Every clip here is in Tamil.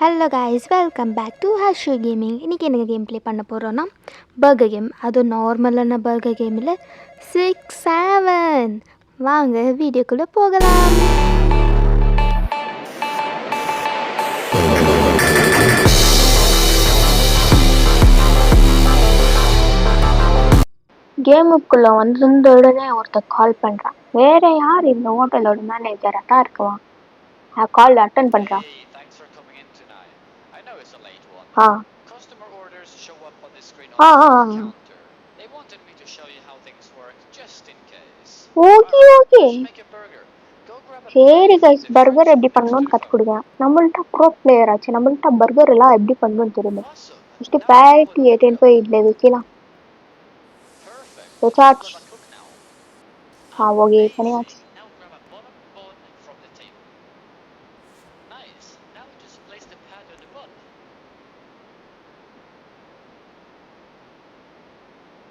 Hello guys, welcome back to Harshu gaming. இன்றைக்கி எனக்கு கேம் ப்ளே பண்ண போகிறோன்னா பர்கர் கேம். அதுவும் நார்மலான பர்கர் கேமில் 6-7. வாங்க வீடியோக்குள்ளே போகலாம். கேமுக்குள்ளே வந்திருந்த உடனே ஒருத்தர் கால் பண்ணுறான். வேறு யார் இந்த ஹோட்டலோட மேனேஜராக தான் இருக்குவான். கால் அட்டன் பண்ணுறான். ஓகே சரி கைஸ், பர்கர் எப்படி பண்ணணும்னு கற்றுக் கொடுக்குறேன். நம்மள்ட்ட ப்ரோ பிளேயர் ஆச்சு, நம்மள்ட்ட பர்கர் எல்லாம் எப்படி பண்ணணும்னு தெரியுமா? ஃபஸ்ட்டு பேட்டி ஏட்டேன்னு போய் இதில் வைக்கலாம். வச்சாச்சு. ஓகே பண்ணியாச்சு.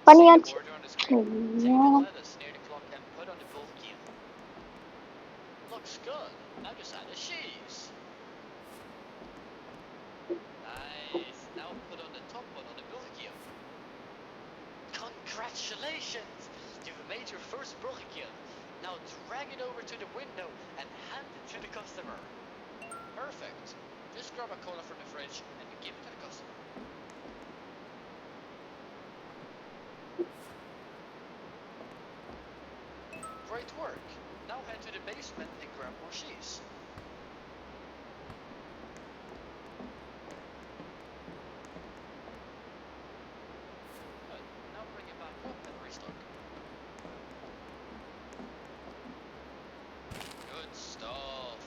பண்ணியாச்சு. Congratulations! You've made your first burger. Now drag it over to the window and hand it to the customer. Perfect. Just grab a cola from the fridge and give it to the customer. Great work. Now head to the basement and grab more cheese. Now bring it back up and restock. Good stuff.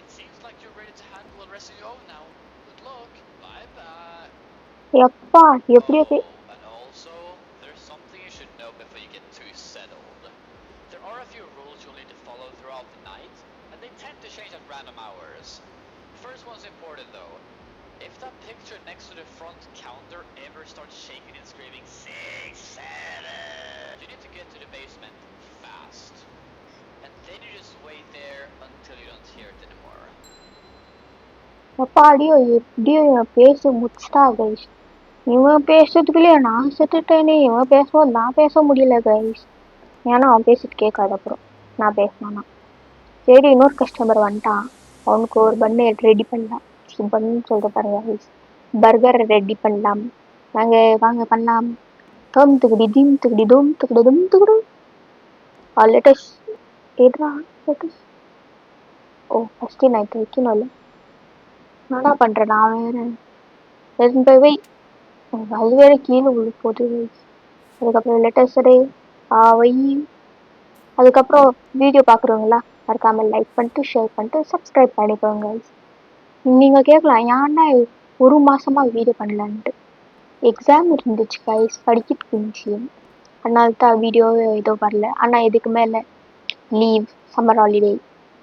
It seems like you're ready to handle the rest of your own now. Good luck. Bye bye. எப்பா எப்படி And also, there's something you should know before you get too settled. There are a few rules you'll need to follow throughout the night, and they tend to change at random hours. First one's important though. If that picture next to the front counter ever starts shaking and screaming 6-7, you need to get to the basement fast. And then you just wait there until you don't hear it anymore. அப்பாடியோ எப்படியோ பேசி முடிச்சிட்டா கைஸ். இவன் பேசுறதுக்குள்ளே நான் செத்துட்டேனே. இவன் பேசும்போது நான் பேச முடியல கைஸ். ஏன்னா அவன் பேசிட்டு கேட்காது. அப்புறம் நான் பேசினானா சரி, இன்னொரு கஸ்டமர் வந்துட்டான். அவனுக்கு ஒரு பண்ணு ரெடி பண்ணலாம். பண்ணு சொல்ற பாருங்க கைஸ். பர்கர் ரெடி பண்ணலாம். வாங்க வாங்க பண்ணலாம். தம் துக்குடி தீம் துக்குடி தோம் துக்குடி தும் துக்குடு. லெட்டஸ் எதுரா லெட்டஸ். ஃபஸ்ட்டு நான் இப்போ வைக்கணும். இல்லை என்னடா பண்ணுறேன் நான் வேறு வை. அது வேறு கீழே உள்ள போகுது. அதுக்கப்புறம் லெட்டர்ஸ் வை. அதுக்கப்புறம் வீடியோ பார்க்குறவங்களா மறக்காமல் லைக் பண்ணிட்டு ஷேர் பண்ணிட்டு சப்ஸ்கிரைப் பண்ணிக்கோங்க. நீங்கள் கேட்கலாம் ஏன்டா ஒரு மாதமாக வீடியோ பண்ணலான்ட்டு. எக்ஸாம் இருந்துச்சு கைஸ், படிக்கிட்டு இருந்துச்சு. அதனால தான் வீடியோ ஏதோ வரல. ஆனால் இதுக்கு மேலே leave, summer holiday,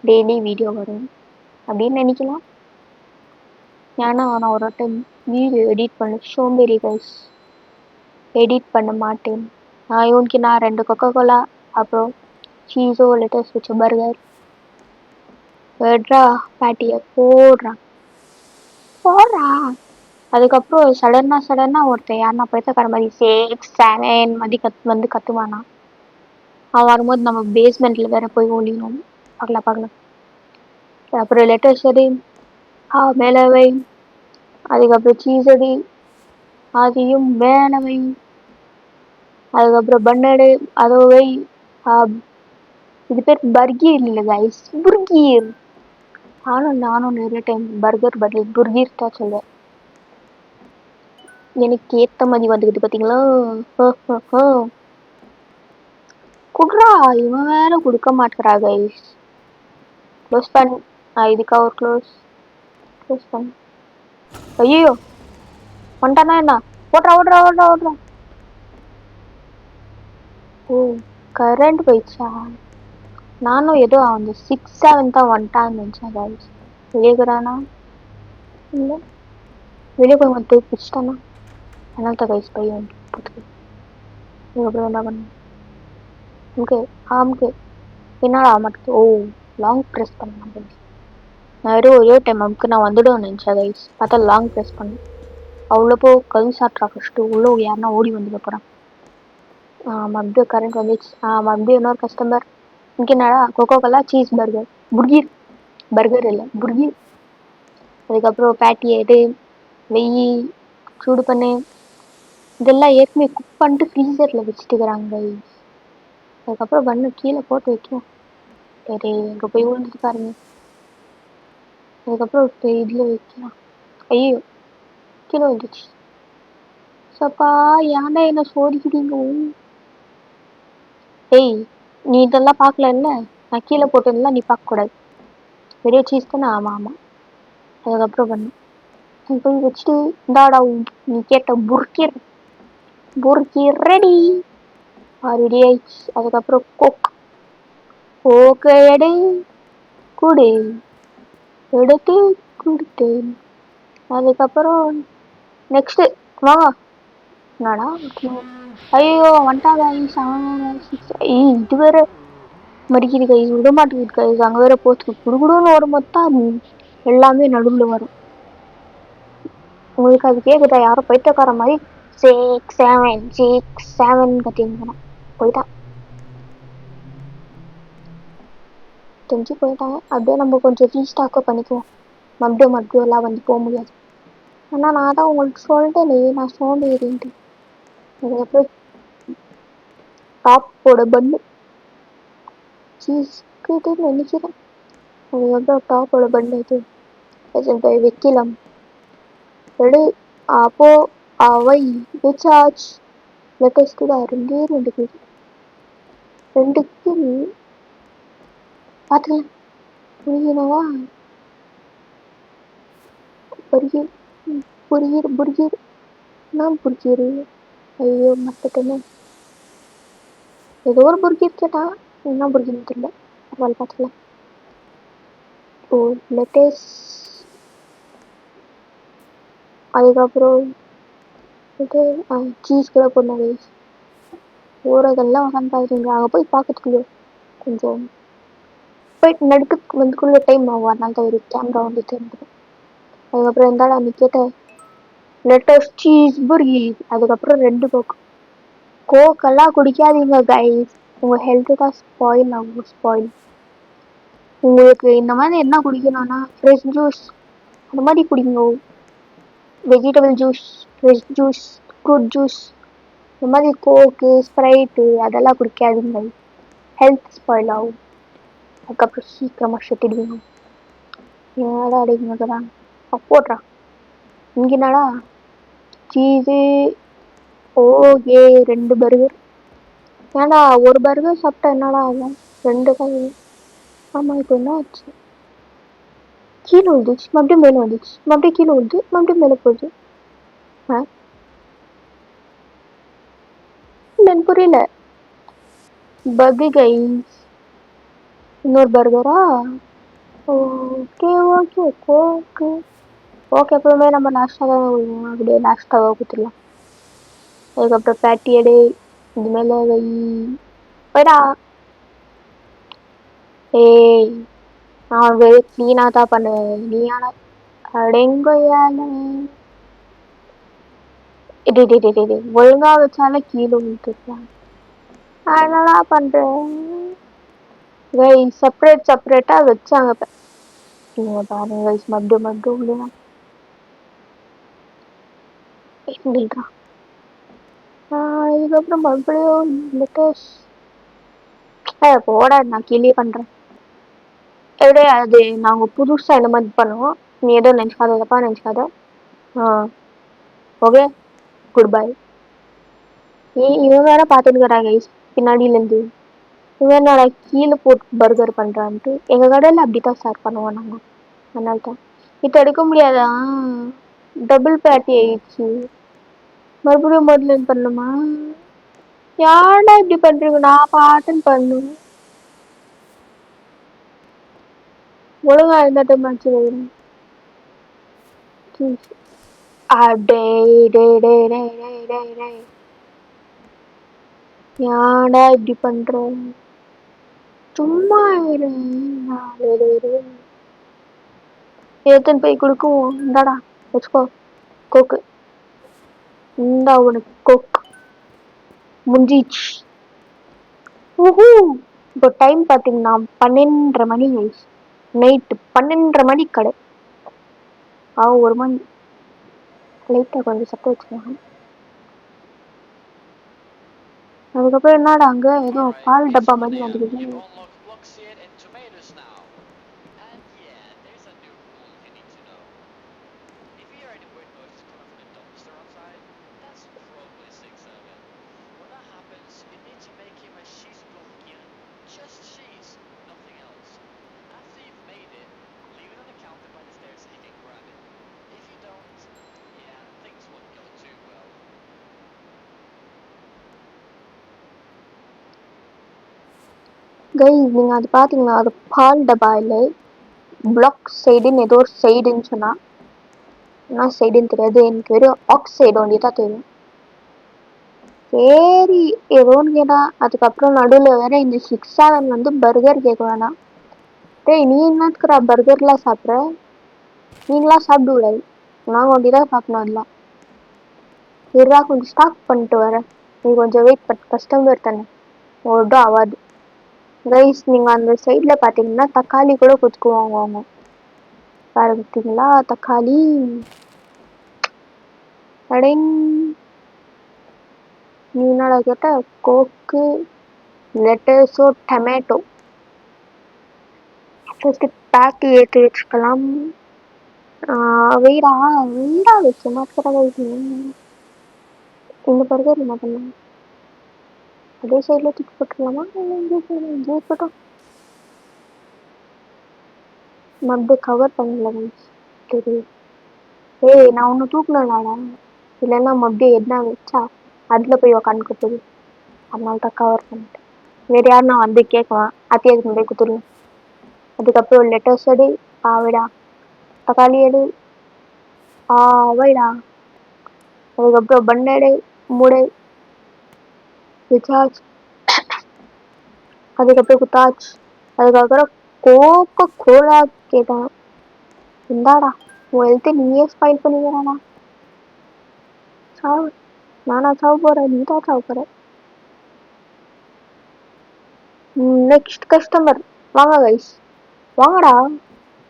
daily video வரும் அப்படின்னு நினைக்கலாம். ஏன்னா நான் ஒரு டைம் வீடியோ எடிட் பண்ண சோம்பேறி கைஸ், எடிட் பண்ண மாட்டேன். இவனுக்கு நான் 2 கொக்கோகோலா அப்புறம் சீஸோ லெட்டர்ஸ் வச்ச பர்கர் வெட்ரா பேட்டியை போடுறா. அதுக்கப்புறம் சடனாக ஒருத்தன் யாருன்னா பைத்தக்கார மாதிரி 6-7 மாதிரி வந்து கத்துவானா. அவன் வரும்போது நம்ம பேஸ்மெண்ட்டில் வேற போய் ஒழியணும். பார்க்கலாம். அப்புறம் லெட்டர்ஸ் மேலே வை. அதுக்கப்புறம் சீஸ் அதையும் மேலே வை. அதுக்கப்புறம் பன்னடு அதை வை. இது பேர் பர்கீர் இல்லை கைஸ், புர்கீர். நானும் நிறைய டைம் பர்கர் பதில் புர்கீர் தான் சொல்லுவேன். எனக்கு ஏற்ற மாதிரி வந்துக்கிட்டு பார்த்தீங்களா. குட்ரா, இவன் வேற கொடுக்க மாட்டேறா கைஸ். க்ளோஸ் பண்ணு. இதுக்காக ஒரு க்ளோஸ் பண்ணு. ஐயோ வந்துட்டானா என்ன? ஓடுறா. கரண்ட் போயிடுச்சா? நானும் ஏதோ அந்த 6-7 தான் வந்துட்டான்னு நினச்சேன் கைஸ். வெளியேறானா? இல்லை, வெளியே போய் வந்து பிடிச்சிட்டானா? அதனால தான் கைஸ் பையன் போட்டுக்கு. இதுக்கப்புறம் என்ன பண்ண? ஓகே என்னடா மாட்டேது. லாங் ப்ரெஸ் பண்ணலாம் கைஸ். நான் வெறும் ஒரே டைம் நமக்கு நான் வந்துடுவேன் நினச்சேன் கைஸ். பார்த்தா லாங் ப்ரெஸ் பண்ணேன். அவ்வளோ போ கை சாப்பிட்றா ஃபஸ்ட்டு. உள்ளே யாருன்னா ஓடி வந்துட போகிறான். மறுபடியும் கரண்ட் வந்துச்சு. மறுபடியும் இன்னொரு கஸ்டமர். இங்கே என்னடா கொக்கோ கோலா சீஸ் பர்கர். புர்கீர். பர்கர் இல்லை புர்கீர். அதுக்கப்புறம் பேட்டி எடு வெய்யி சூடு பண்ணு. இதெல்லாம் ஏற்கனவே குக் பண்ணிட்டு ஃப்ரீசரில் வச்சுட்டுக்கிறாங்க கைஸ். அதுக்கப்புறம் பண்ணு கீழே போட்டு வைக்கணும். சரி இங்கே போய் விழுந்துட்டு பாருங்க. அதுக்கப்புறம் இதில் வைக்கலாம். ஐயோ கீழே வந்துச்சு. சப்பா ஏன்டா என்ன சோதிக்கிறீங்க? ஏய் நீ இதெல்லாம் பார்க்கலல்ல, நான் கீழே போட்டதெல்லாம் நீ பார்க்கக்கூடாது. பெரிய சீஸ் தானே? ஆமாம் ஆமாம். அதுக்கப்புறம் பண்ணு போய் வச்சுட்டு இந்தாடா நீ கேட்ட புர்கர். புர்கர் ரெடி. ரெடி ஆயிடுச்சு. அதுக்கப்புறம் கோக்கை எடு குடு. எடுத்து கொடுத்தேன். அதுக்கப்புறம் நெக்ஸ்ட்டு வாங்க. என்னடா ஐயோ வந்துட்டாங்க இது வேற மடிக்குது கைஸ். விட மாட்டேங்குது கைஸ். அங்கே வேற போச்சு குடுகுடுன்னு வரும்போது தான் எல்லாமே நடுவில் வரும். உங்களுக்கு அது கேட்குதா? யாரும் பைத்தியக்கார மாதிரி 6 7 6 7 கட்டியிருந்தேன். போயிட்டான் தெரிஞ்சு போயிட்டாங்க. அப்படியே நம்ம கொஞ்சம் ரீஸ்டாக்கோ பண்ணிக்குவோம். மறுபடியும் எல்லாம் வந்து போக முடியாது. ஆனால் நான் தான் உங்களுக்கு சொல்லிட்டேனே நான் சோம்பேறின்ட்டு. அதுக்கப்புறம் டாப்போட பண்ணு சீஸ்கிட்டன்னு நினைக்கிறேன். அதுக்கப்புறம் டாப்போட பண்ணு இது வைக்கலாம். எடு அப்போ அவை விசார்ஜ் லேட்டஸ்ட் தான் 2 பேர் 2 பார்த்துக்கலாம். புரியுனவா? புரியுது புரியுது புரியுது. நான் புரியுது. ஐயோ மட்டத்தனே ஏதோ ஒரு புர்கீர் கேட்டா என்ன புர்கீர்னு தெரியல. பரவாயில்ல பார்த்துக்கலாம். லேட்டஸ்ட். அதுக்கப்புறம் இது சீஸ் கூட போடணும் கைஸ். போகிறதெல்லாம் உட்காந்து பார்க்குறீங்க. அங்கே போய் பார்க்கறதுக்குள்ளே கொஞ்சம் போயிட்டு நடுக்கு வந்துக்குள்ளே டைம் ஆகும். அதனால தான் ஒரு கேமரா வந்து தெரிஞ்சிடும். அதுக்கப்புறம் இருந்தாலும் அன்றைக்கி கேட்ட லேட்டஸ்ட் சீஸ் புர்கீர். அதுக்கப்புறம் 2 கோக்கெல்லாம் குடிக்காதீங்க கைஸ். உங்கள் ஹெல்த்து தான் ஸ்பாயில் ஆகும். ஸ்பாயில். உங்களுக்கு இந்த மாதிரி என்ன குடிக்கணும்னா ஃப்ரெஷ் ஜூஸ் அந்த மாதிரி குடிங்க. Vegetable juice, fresh juice, fruit juice, இந்த மாதிரி கோக்கு ஸ்ப்ரைட்டு அதெல்லாம் குடிக்காதீங்க. ஹெல்த் ஸ்பாயில் ஆகும். அதுக்கப்புறம் சீக்கிரமாக செத்துடுவீங்க. என்னடா அடிக்கிறான் போடுறான். இங்கே என்னடா சீஸு. Okay 2 burger. ஏன்டா ஒரு பர்கர் சாப்பிட்டா என்னடா ஆகும்? 2 தான். ஆமாம் இப்போ என்ன ஆச்சு? கீழே வந்துச்சு மறுபடியும் மேலே வந்துச்சு. மறுபடியும் கீழே வந்து மறுபடியும் மேலே போகுது. இல்லைன்னு புரியல. பர்கி கைஸ். இன்னொரு பர்கரா? ஓகே ஓகே கோக்கு. ஓகே எப்பவுமே நம்ம லாஸ்ட்டாக தான் விடுவோம். அப்படியே லாஸ்ட்டாக கொடுத்துடலாம். அதுக்கப்புறம் பேட்டி எடு இது மேலே வை. போய்டா. ஏய் நான் வெறும் க்ளீனாக தான் பண்ணுவேன். நீயான அடெங்கோயால இது ஒழுங்கா வச்சாலும் கீழே விழுந்துருக்கலாம். அதனால பண்ணுறேன். செப்பரேட்டாக வச்சாங்க. இப்போ பாருங்க கைஸ் மறுபடியும் விழுவான். இதுக்கப்புறம் மறுபடியும் லேட்டஸ்ட் போட நான் கீழே பண்ணுறேன். எப்படியே அது நாங்கள் புதுசாக இந்த மாதிரி பண்ணுவோம். நீ ஏதோ நினச்சிக்காத தப்பா நினச்சிக்காத. Okay good bye. இவன் வேற பார்த்துட்டுக்கிறாங்க கைஸ் பின்னாடியிலேருந்து. இவன் என்னடா கீழே போட்டு பர்கர் பண்ணுறான்ட்டு. எங்கள் கடையில் அப்படி தான் ஸ்டார்ட் பண்ணுவோம் நாங்கள். அதனால தான் இப்போ எடுக்க முடியாதா? டபுள் பேட்டி ஆயிடுச்சு. மறுபடியும் முதல்ல பண்ணணுமா? யாரா இப்படி பண்ணுறீங்க? நான் பாட்டுன்னு பண்ணுவேன். ஒழுங்கா இருந்த டைம் ஆச்சு. யாடா இப்படி பண்ற? சும்மா இரு. எடுத்துன்னு போய் கொடுக்கும். இந்தாடா வச்சுக்கோ கோக்கு. இந்தா உனக்கு கோக். முடிஞ்சிச்சு. இப்போ டைம் பார்த்தீங்கன்னா 12:30 மணி ஆயிடுச்சு. நைட்டு 12:30 மணி கடை. ஒரு மணி லைட்டாக கொஞ்சம் சத்தம் வச்சுக்கலாம். அதுக்கப்புறம் என்னடா அங்கே ஏதோ Alright, பால் it's டப்பா one மாதிரி a.m. வந்துக்குது. You've unlocked Blockseed and Tomatoes now. And yeah, there's a new rule you need to know. If you hear any weird noises coming from the dumpster outside, that's probably 6-7. When that happens, you need to make him a cheese block. Just cheese, nothing else. After you've made it, leave it on the counter by the stairs so he can grab it. If you don't, yeah, things won't go too well. Guys நீங்கள் அது பார்த்தீங்கன்னா அது பால் டப்பா இல்லை, பிளாக் சைடுன்னு ஏதோ ஒரு சைடுன்னு சொன்னா. என்ன சைடுன்னு தெரியாது, எனக்கு வெறும் ஆக்சைடு ஒண்டி தான் தெரியும். சரி ஏதோன்னு கேட்டா. அதுக்கப்புறம் நடுவில் வேற இந்த 6-7 வந்து பர்கர் கேட்க வேணாம். டேய் நீ என்னத்துக்குறா பர்கர்லாம் சாப்பிட்ற? நீங்களாம் சாப்பிட கூடாது, நாங்கள் ஒண்டி தான் சாப்பிடணும். அதெல்லாம் இருடா கொஞ்சம் ஸ்டாக் பண்ணிட்டு வரேன், நீ கொஞ்சம் வெயிட் பண்ண, கஸ்டமர் தானே ஒன்றும் ஆகாது. ரைஸ் நீங்கள் அந்த சைடில் பார்த்தீங்கன்னா தக்காளி கூட கொத்துக்குவாங்க அவங்க. பார்த்தீங்களா தக்காளி அடைங். நீ என்னடா கேட்ட? கோக்கு, லெட்டஸோ டொமேட்டோ. ஃபஸ்ட்டு பேக்கு ஏற்றி வச்சுக்கலாம். வெயிடா வெயிடா வச்சு மாத்திர வைக்கி. இந்த பர்கர் என்ன பண்ணலாம்? அதே சைடில் தூக்கி போட்டுடலாமா? இங்கே போட்டோம். மறுபடியும் கவர் பண்ணல தெரியும். ஏய் நான் ஒன்று தூக்கலாடா, இல்லைன்னா மறுபடியும் என்ன வச்சா அதில் போய் உக்காந்துக்க போகுது. அதனால தான் கவர் பண்ணிட்டேன். வேறு யாரும் நான் வந்து கேட்குவேன், அத்தியாவதுக்கு போய் கொடுத்துருவேன். அதுக்கப்புறம் லெட்டர்ஸ் எடு, வைடா. தக்காளி எடு, வைடா. அதுக்கப்புறம் பன்னெடு, மூடு, விசாஜ். அதுக்கப்புறம் குத்தாச். அதுக்கப்புறம் கோகோ கோலா கேட்டேன். இந்தாடா உன் ஹெல்த்தை நீயே ஸ்பாயில் பண்ணிக்கிறானா? சாவு. நானா சாவு போகிறேன், நீ தான் சாவு போகிற. நெக்ஸ்ட் கஸ்டமர் வாங்க கைஸ், வாங்கடா.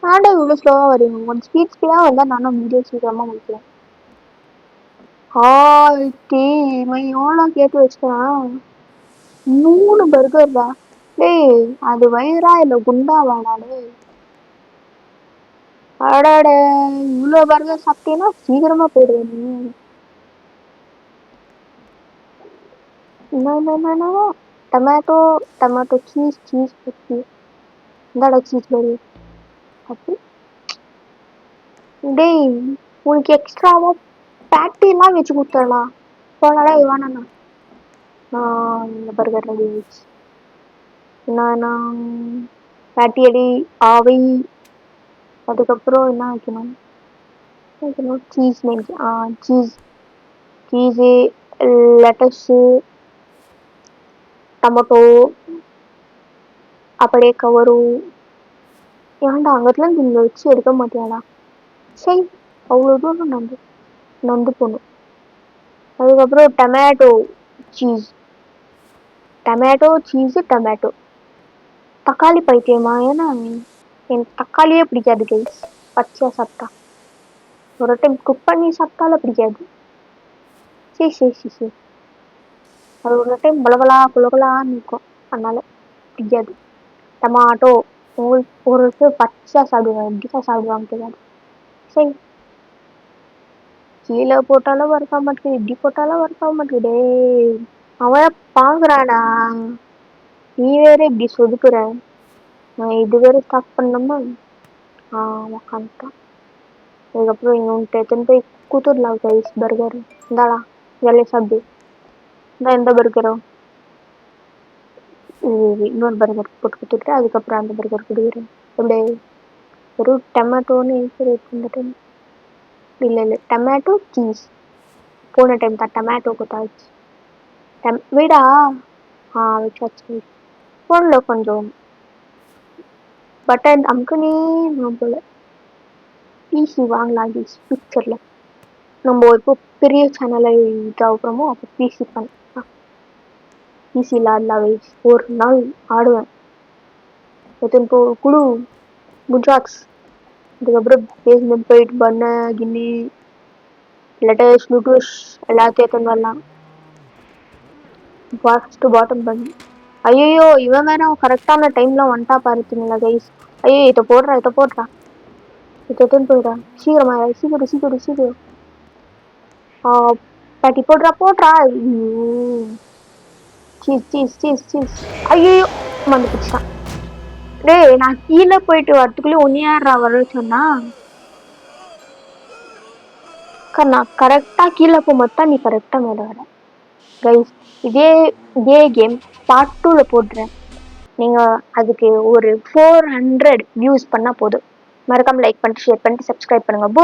ஆண்டா இவ்வளோ ஸ்லோவாக வரீங்க, கொஞ்சம் ஸ்பீடாக வந்தால் நானும் வீடியோ சீக்கிரமாக முடிக்கிறேன். இவன் எவ்வளோ கேட்டு வச்சுக்கலாம். 3 பர்கர் தான். டேய் அது வயிறா இல்லை குண்டாவாடா? டேய் அடாட, இவ்வளோ பர்கர் சாப்பிட்டீங்கன்னா சீக்கிரமாக போயிடுவேன் நீ. என்ன டொமேட்டோ டொமேட்டோ சீஸ் பற்றி இந்தாடா சீஸ் பர்கர் அப்படி. டேய் உனக்கு எக்ஸ்ட்ராவா பேட்டிலாம் வச்சு கொடுத்துடலாம் போனாடா. வேணாண்ணா நான் இந்த பர்கர் ரெடி ஆயிடுச்சு. நான் பேட்டி அடி ஆவை. அதுக்கப்புறம் என்ன வைக்கணும்? சீஸ் சீஸு, லெட்டஸு, டொமேட்டோ அப்படியே கவரும். ஏன்டா அங்கத்துலேருந்து இங்கே வச்சு எடுக்க மாட்டியாடா? சரி அவ்வளோ தூரம் நந்து போகணும். அதுக்கப்புறம் டொமேட்டோ சீஸு டொமேட்டோ. தக்காளி பைத்தியமா? ஏன்னா எனக்கு தக்காளியே பிடிக்காது கைஸ். பச்சையாக சாப்பிட்டா, ஒரு டைம் குக் பண்ணி சாப்பிட்டாலும் பிடிக்காது. சரி அது ஒரு டைம் குலகலான்னு இருக்கும், அதனால பிடிக்காது. டமாட்டோ உங்களுக்கு ஒரு பச்சையாக சாப்பிடுவாங்க, எப்படிக்கா சாப்பிடுவாங்க தெரியாது. சரி கீழே போட்டாலும் ஒர்க் ஆக மாட்டேங்குது, இப்படி போட்டாலும் ஒர்க் ஆக மாட்டேங்குது. அவன் பாங்குறானா, நீ வேற இப்படி சொதுக்குற. நான் இது வேற ஸ்டார்ட் பண்ணோமா? உக்காந்துட்டான். அதுக்கப்புறம் இவன்கிட்ட எடுத்துன்னு போய் கூத்துடலாம் கைஸ். பர்கர் இந்தாடா வேலையை சாப்பிடு. இந்த பர்கரும் இன்னொரு பர்கர் போட்டு கொடுத்துட்டு அதுக்கப்புறம் அந்த பர்கர் கொடுக்குறேன். அப்படியே வெறும் டொமேட்டோன்னு வந்துட்டு இல்லை டொமேட்டோ சீஸ். போன டைம் தான் டொமேட்டோ கொடுத்தாச்சு. வீடா வச்சாச்சு. ஃபோனில் கொஞ்சம் பட்டன் அமுக்குனே போல. பிசி வாங்கலாம் ஃபியூச்சரில். நம்ம இப்போ பெரிய சேனலை இதாகிறோமோ அப்போ பிசி பண்ணலாம். பிசியில் ஆடலாம் கைஸ். ஒரு நாள் ஆடுவேன். இப்போ குழு குஜராத்ஸ், அதுக்கப்புறம் பேஸ்மெண்ட் போயிட்டு பண்ண கின்னி லெட்டர்ஸ் லுட்டூஸ் எல்லாத்தையும் எடுத்துன்னு வரலாம். ஃபர்ஸ்ட் பாட்டம் பண்ணி ஐயோ இவன் வேற கரெக்டான டைம்ல வந்துட்டா பாருங்களா கைஸ். ஐயோ இதை போடுறா இதை எடுத்துன்னு போயிடா. சீக்கிரமா சீக்கிரம் சீக்கிரம் சீக்கிரம். பாட்டி போடுறா. சீஸ் ஐயோ வந்து பிடிச்சான். டேய் நான் கீழே போயிட்டு வரத்துக்குள்ளே ஒன்னியாடுறா வர சொன்னா. நான் கரெக்டாக கீழே போகும்போது நீ கரெக்டாக மேலே வர கைஸ். இதே கேம் பார்ட் 2ல் போடுறேன். நீங்கள் அதுக்கு ஒரு 400 வியூஸ் பண்ணால் போதும். மறக்காமல் லைக் பண்ணிட்டு ஷேர் பண்ணிட்டு சப்ஸ்கிரைப் பண்ணுங்கள்.